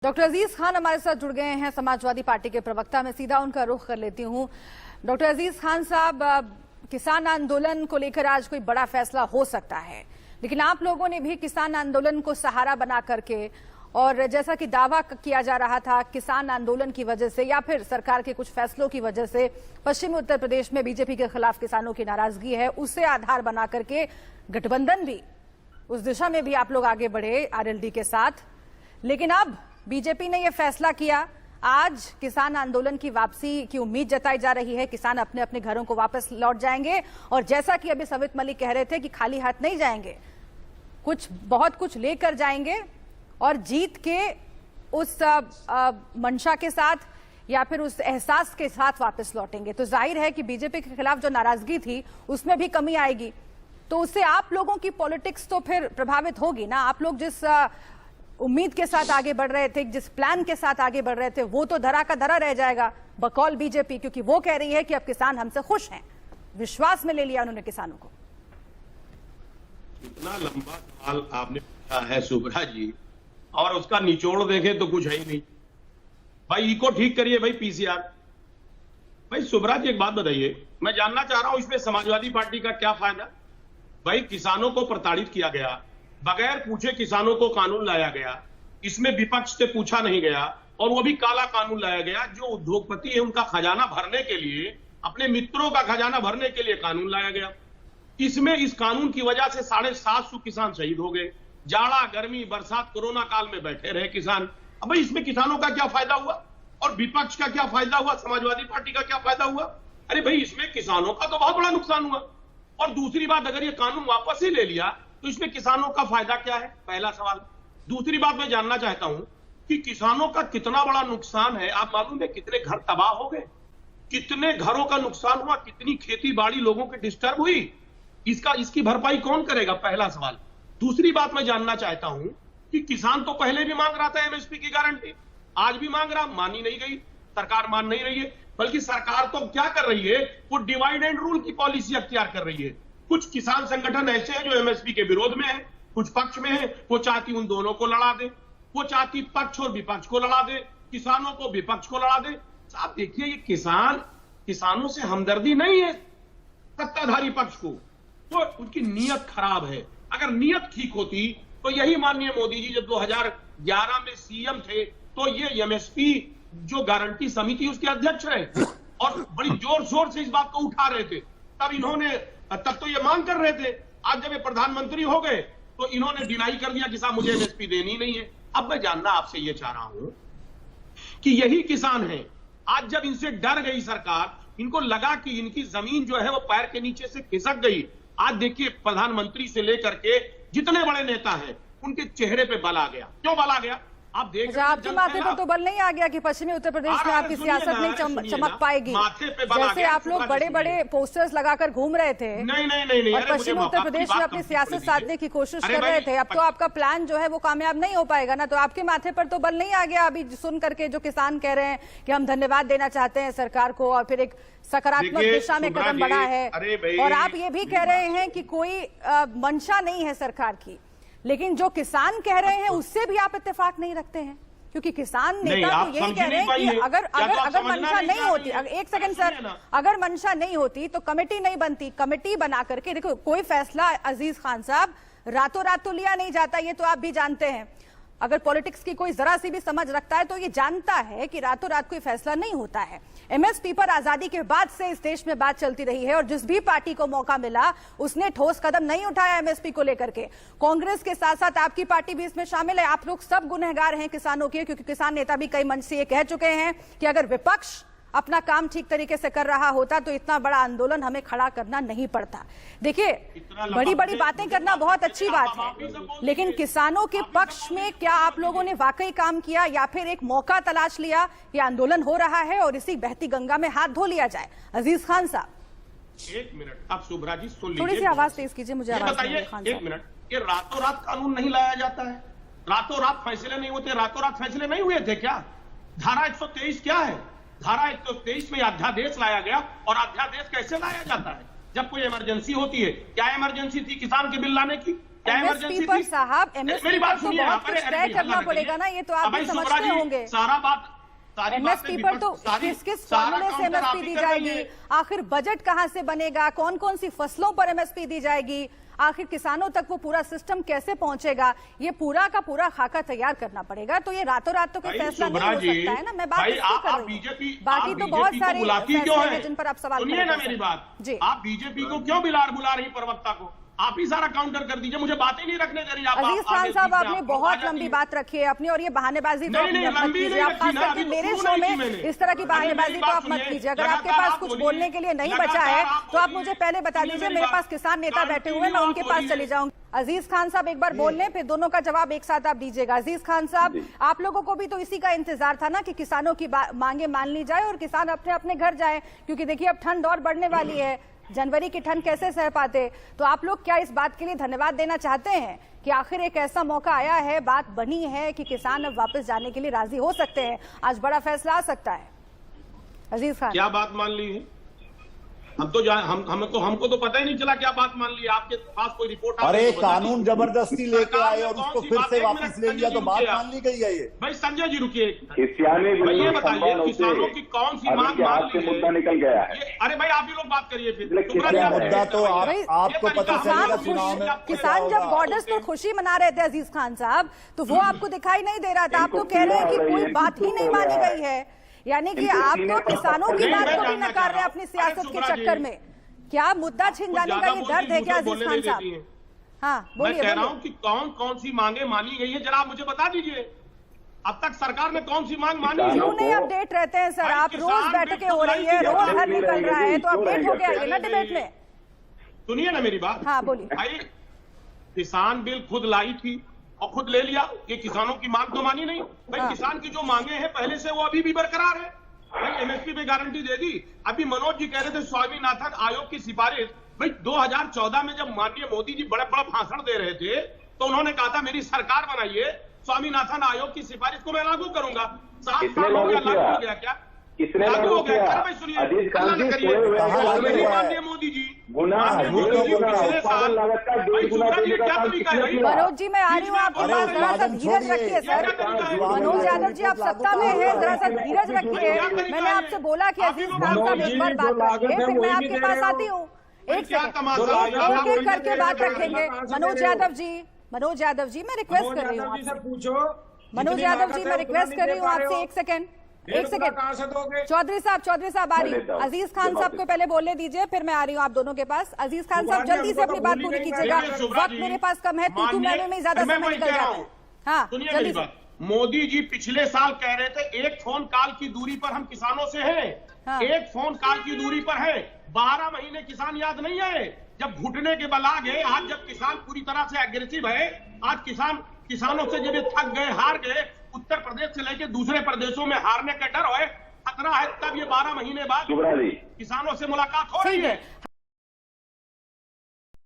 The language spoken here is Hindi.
डॉक्टर अजीज खान हमारे साथ जुड़ गए हैं, समाजवादी पार्टी के प्रवक्ता। मैं सीधा उनका रुख कर लेती हूं। डॉक्टर अजीज खान साहब, किसान आंदोलन को लेकर आज कोई बड़ा फैसला हो सकता है, लेकिन आप लोगों ने भी किसान आंदोलन को सहारा बना करके, और जैसा कि दावा किया जा रहा था किसान आंदोलन की वजह से या फिर सरकार के कुछ फैसलों की वजह से पश्चिमी उत्तर प्रदेश में बीजेपी के खिलाफ किसानों की नाराजगी है, उसे आधार बना करके गठबंधन भी उस दिशा में भी आप लोग आगे बढ़े आरएलडी के साथ। लेकिन अब बीजेपी ने यह फैसला किया, आज किसान आंदोलन की वापसी की उम्मीद जताई जा रही है। किसान अपने अपने घरों को वापस लौट जाएंगे, और जैसा कि अभी सवित मलिक कह रहे थे कि खाली हाथ नहीं जाएंगे, बहुत कुछ लेकर जाएंगे और जीत के उस मंशा के साथ या फिर उस एहसास के साथ वापस लौटेंगे। तो जाहिर है कि बीजेपी के खिलाफ जो नाराजगी थी उसमें भी कमी आएगी, तो उससे आप लोगों की पॉलिटिक्स तो फिर प्रभावित होगी ना। आप लोग जिस उम्मीद के साथ आगे बढ़ रहे थे, जिस प्लान के साथ आगे बढ़ रहे थे, वो तो धरा का धरा रह जाएगा बकौल बीजेपी, क्योंकि वो कह रही है कि अब किसान हमसे खुश हैं। विश्वास में ले लिया उन्होंने किसानों को। इतना लंबा सवाल आपने पूछा है सुब्रा जी, और उसका निचोड़ देखें तो कुछ है ही नहीं। भाई इको ठीक करिए, भाई पीसीआर। भाई सुब्रा जी एक बात बताइए, मैं जानना चाह रहा हूं इसमें समाजवादी पार्टी का क्या फायदा। भाई किसानों को प्रताड़ित किया गया, बगैर पूछे किसानों को कानून लाया गया, इसमें विपक्ष से पूछा नहीं गया, और वो भी काला कानून लाया गया। जो उद्योगपति है उनका खजाना भरने के लिए, अपने मित्रों का खजाना भरने के लिए कानून लाया गया। इसमें इस कानून की वजह से 750 किसान शहीद हो गए। जाड़ा, गर्मी, बरसात, कोरोना काल में बैठे रहे किसान। अब भाई इसमें किसानों का क्या फायदा हुआ, और विपक्ष का क्या फायदा हुआ, समाजवादी पार्टी का क्या फायदा हुआ? अरे भाई इसमें किसानों का तो बहुत बड़ा नुकसान हुआ। और दूसरी बात, अगर ये कानून वापस ही ले लिया तो इसमें किसानों का फायदा क्या है, पहला सवाल। दूसरी बात मैं जानना चाहता हूं कि किसानों का कितना बड़ा नुकसान है। आप मालूम है कितने घर तबाह हो गए, कितने घरों का नुकसान हुआ, कितनी खेती बाड़ी लोगों की डिस्टर्ब हुई, इसकी भरपाई कौन करेगा, पहला सवाल। दूसरी बात मैं जानना चाहता हूं कि किसान तो पहले भी मांग रहा था एमएसपी की गारंटी, आज भी मांग रहा, मानी नहीं गई, सरकार मान नहीं रही है। बल्कि सरकार तो क्या कर रही है, वो डिवाइड एंड रूल की पॉलिसी अख्तियार कर रही है। कुछ किसान संगठन ऐसे हैं जो एमएसपी के विरोध में है, कुछ पक्ष में है। वो चाहती उन दोनों को लड़ा दे, वो चाहती पक्ष और विपक्ष को लड़ा दे, किसानों को विपक्ष को लड़ा दे। साहब देखिए, ये किसानों से हमदर्दी नहीं है सत्ताधारी पक्ष को, वो उनकी नीयत खराब है। अगर नीयत ठीक होती तो यही माननीय मोदी जी जब 2011 में सीएम थे तो ये एमएसपी जो गारंटी समिति उसके अध्यक्ष रहे और बड़ी जोर शोर से इस बात को उठा रहे थे। तब तो ये मांग कर रहे थे। आज जब ये प्रधानमंत्री हो गए तो इन्होंने डिनाई कर दिया कि साहब मुझे एमएसपी देनी नहीं है। अब मैं जानना आपसे ये चाह रहा हूं कि यही किसान हैं, आज जब इनसे डर गई सरकार, इनको लगा कि इनकी जमीन जो है वो पैर के नीचे से खिसक गई, आज देखिए प्रधानमंत्री से लेकर के जितने बड़े नेता हैं उनके चेहरे पे बल आ गया। क्यों बल आ गया? आप देख, आपके माथे पर तो बल नहीं आ गया कि पश्चिमी उत्तर प्रदेश में आपकी सियासत नहीं चमक पाएगी। जैसे आप लोग बड़े बड़े पोस्टर्स लगाकर घूम रहे थे, नहीं, और पश्चिमी उत्तर प्रदेश में अपनी सियासत साधने की कोशिश कर रहे थे। अब तो आपका प्लान जो है वो कामयाब नहीं हो पाएगा ना, तो आपके माथे पर तो बल नहीं आ गया। अभी सुन करके जो किसान कह रहे हैं कि हम धन्यवाद देना चाहते हैं सरकार को, और फिर एक सकारात्मक दिशा में कदम बढ़ा है, और आप ये भी कह रहे हैं कि कोई मंशा नहीं है सरकार की। लेकिन जो किसान कह रहे हैं उससे भी आप इत्तेफाक नहीं रखते हैं, क्योंकि किसान नेता तो यही कह रहे हैं कि अगर मंशा नहीं होती, एक सेकंड सर, अगर मंशा नहीं होती तो कमेटी नहीं बनती। कमेटी बना करके देखो, कोई फैसला अजीज खान साहब रातों रात तो लिया नहीं जाता, ये तो आप भी जानते हैं। अगर पॉलिटिक्स की कोई जरा सी भी समझ रखता है तो ये जानता है कि रातों रात कोई फैसला नहीं होता है। एमएसपी पर आजादी के बाद से इस देश में बात चलती रही है, और जिस भी पार्टी को मौका मिला उसने ठोस कदम नहीं उठाया एमएसपी को लेकर के। कांग्रेस के साथ साथ आपकी पार्टी भी इसमें शामिल है। आप लोग सब गुनहगार हैं किसानों के, क्योंकि किसान नेता भी कई मंच से ये कह चुके हैं कि अगर विपक्ष अपना काम ठीक तरीके से कर रहा होता तो इतना बड़ा आंदोलन हमें खड़ा करना नहीं पड़ता। देखिए, बड़ी बड़ी बातें करना बहुत अच्छी बात है, लेकिन किसानों के पक्ष में क्या आप लोगों ने वाकई काम किया, या फिर एक मौका तलाश लिया? ये आंदोलन हो रहा है और इसी बहती गंगा में हाथ धो लिया जाए। अजीज खान साहब, एक मिनट, आप सुब्रा जी सुन लीजिए, थोड़ी सी आवाज तेज कीजिए, मुझे आवाज बताइए। एक मिनट, ये रातों रात कानून नहीं लाया जाता है, रातों रात फैसले नहीं होते, रातों रात फैसले नहीं हुए थे क्या? धारा 123 क्या है? धारा 123 में अध्यादेश लाया गया, और अध्यादेश कैसे लाया जाता है? जब कोई इमरजेंसी होती है। क्या इमरजेंसी थी किसान के बिल लाने की? क्या एमएसपी इमरजेंसी पर थी? साहब, एमएसपी मेरी पर बात तो सुनिए, बहुत कुछ अरे तय भाई, करना हल्ला पड़ेगा ना, ये तो आप अब भी भाई समझते सुब्रा जी, होंगे। सारी एमएसपी बातें पर तो सारी- किस किस सारा फॉर्मूले से काउंटर आप एमएसपी ही दी कर रही जाएगी, हैं। आखिर बजट कहां से बनेगा, कौन कौन सी फसलों पर एमएसपी दी जाएगी, आखिर किसानों तक वो पूरा सिस्टम कैसे पहुंचेगा, ये पूरा का पूरा खाका तैयार करना पड़ेगा। तो ये रातों रात तो कोई भाई फैसला नहीं सुब्रा हो जी, सकता है ना। मैं बात भाई इसकी आप कर रही बीजेपी हूँ, बाकी तो बहुत सारे बुलाती फैसले क्यों हैं है? जिन पर आप सवाल सुनिए खड़े ना कर मेरी सकते हैं। बात, जी, आप बीजेपी को क्यों बुला रही पर्वक्ता को? आप ही सारा काउंटर कर दीजिए, मुझे बातें नहीं रखने दे रही आप। अजीज खान आगे साहब, बीच में आपने आप बहुत आ जाती लंबी हैं। बात रखी है अपनी, और ये बहानेबाजी तो नहीं, आप मत लंबी कीजिए। नहीं आप रखी खास ना, करके अभी तो मेरे शुरू शो नहीं की में मैंने। इस तरह की अभी बहानेबाजी मेरी तो बात आप मत सुनिए, कीजिए। अगर आपके लगातार पास आप कुछ बोलिए, बोलने के लिए नहीं लगातार बचा है आप तो आप बोलिए। मुझे पहले बता सुनिए दीजिए, मेरी मेरे बात। पास किसान नेता बैठे हुए हैं, मैं कंटिन्यू उनके आप पास बोलिए। चली जाऊंगी। अजीज खान साहब एक बार बोल लें, फिर दोनों का जवाब एक साथ आप दीजिएगा। अजीज खान साहब, आप लोगों को भी तो इसी का इंतजार था ना कि किसानों की मांगे मान ली जाए और किसान अपने अपने घर जाए, क्योंकि देखिए अब ठंड और बढ़ने वाली है, जनवरी की ठंड कैसे सह पाते। तो आप लोग क्या इस बात के लिए धन्यवाद देना चाहते हैं कि आखिर एक ऐसा मौका आया है, बात बनी है कि किसान अब वापस जाने के लिए राजी हो सकते हैं, आज बड़ा फैसला आ सकता है? अजीज खान, क्या बात मान ली है? हमको तो पता ही नहीं चला क्या बात मान ली। आपके पास कोई रिपोर्ट? अरे कानून जबरदस्ती लेके आए और उसको फिर से वापस ले लिया, तो बात मान ली गई है ये। भाई संजय जी रुकिए, किसानी भाई ये बिल्कुल बताइए संभल होते किसानों की कौन सी अभी मांग के मान हाथ ली से है? मुद्दा निकल गया है। अरे भाई आप ही लोग बात करिए फिर। लेकिन सुब्रा जी, किसान आप मुद्दा तो बताइए। आपको ये पता तरीका चलेगा है, चुनाव में। किसान जब बॉर्डर्स पर खुशी मना रहे थे अजीज खान साहब, तो वो आपको दिखाई नहीं दे रहा था। आप तो कह रहे हैं कि कोई बात ही नहीं मानी गई है, यानी कि आप तो किसानों की बात को भी नकार रहे हैं अपनी सियासत के चक्कर में। क्या मुद्दा छिन जाने का ये दर्द है क्या अजीज खान साहब? हाँ मैं बोलिए कह रहा बोलिए। हूँ कि कौन कौन सी मांगे मानी गई है, जरा आप मुझे बता दीजिए। अब तक सरकार ने कौन सी मांग मानी है? क्यों नहीं अपडेट रहते हैं सर? भाई आप किसान रोज बैठकें हो रही है, बिल्कुल रोज नहीं हर निकल रहा है, तो क्यों अपडेट हो रहेंगे? गया ये ना डिबेट में। सुनिए ना मेरी बात। हाँ बोलिए। भाई किसान बिल खुद लाई थी और खुद ले लिया, ये किसानों की मांग तो मानी नहीं। भाई हाँ। किसान की जो मांगे हैं पहले से वो अभी भी बरकरार है। भाई एमएसपी पे गारंटी दे दी। अभी मनोज जी कह रहे थे स्वामीनाथन आयोग की सिफारिश। भाई 2014 में जब माननीय मोदी जी बड़ा बड़ा भाषण दे रहे थे तो उन्होंने कहा था मेरी सरकार बनाइए, स्वामीनाथन आयोग की सिफारिश को मैं लागू करूंगा। 7 किसने साल हो गया, लागू लागू हो किया? गया क्या? किसने लागू लागू हो गया? किया? अरे भाई सुनिए, अजीज खान हल्ला जी, न करिए। सोए हुए कहाँ लागू नहीं, हुआ है? माननीय मोदी जी, गुनाह माननीय है, मोदी जी गुनाह है। पिछले साल। उत्पादन लागत का भाई 1.5 गुना सुब्रा जी देने का क्या काम तरीका किसने है भाई? किया? मनोज जी मैं आ रही हूँ आपके अरे पास, जरा सा उत्पादन धीरज छोड़िए, रखिए सर। जुआ में मनोज यादव जी आप सत्ता में हैं, जरा सा धीरज क्या रखिए। तरीका मैंने है? आपसे बोला कि आप अजीज ही खान लोग साहब मनोज एक बार जी, बात जो लागत रखिए, है फिर मैं वही आपके भी पास दे रहे आती हो। हूँ। एक क्या सेकंड, तमाशा है? एक एक करके आप बात बोलिए, रखेंगे। कहाँ से मनोज दे रहे हो? यादव जी मैं रिक्वेस्ट कर रही हूँ यादव जी से आपसे। पूछो। मनोज जितनी यादव लागत जी है मैं उतना रिक्वेस्ट नहीं कर दे रही हूँ पा रहे आपसे हो। एक सेकंड, डेढ़ एक गुना सेकंड। कहाँ से दोगे? चौधरी साहब आ रही मैं देता हूँ। हूँ। अजीज खान जवाब साहब को देता पहले बोलने दीजिए, फिर मैं आ रही हूँ आप दोनों के पास। अजीज खान साहब सुब्रा जी, जल्दी से हमको अपनी तो बात भूल ही पूरी गई कीजिएगा, देखिए, सुब्रा वक्त जी, मेरे पास कम है, तू माननीय- में ज्यादा मैं समय वही निकल कह रहा जाता है। हूँ। हाँ सुनिए जल्दी मेरी से। बात। मोदी जी पिछले साल कह रहे थे एक फोन कॉल की दूरी पर हम किसानों से हैं। हाँ। एक फोन कॉल की दूरी पर है। 12 महीने किसान याद नहीं आए जब घुटने के बल आ गए। आज जब किसान पूरी तरह से एग्रेसिव है, आज किसानों से जब ये थक गए, हार गए, उत्तर प्रदेश से लेकर दूसरे प्रदेशों में हारने का डर है, खतरा है, तब ये 12 महीने बाद सुब्रा जी, किसानों से मुलाकात हो रही ठीक है। है।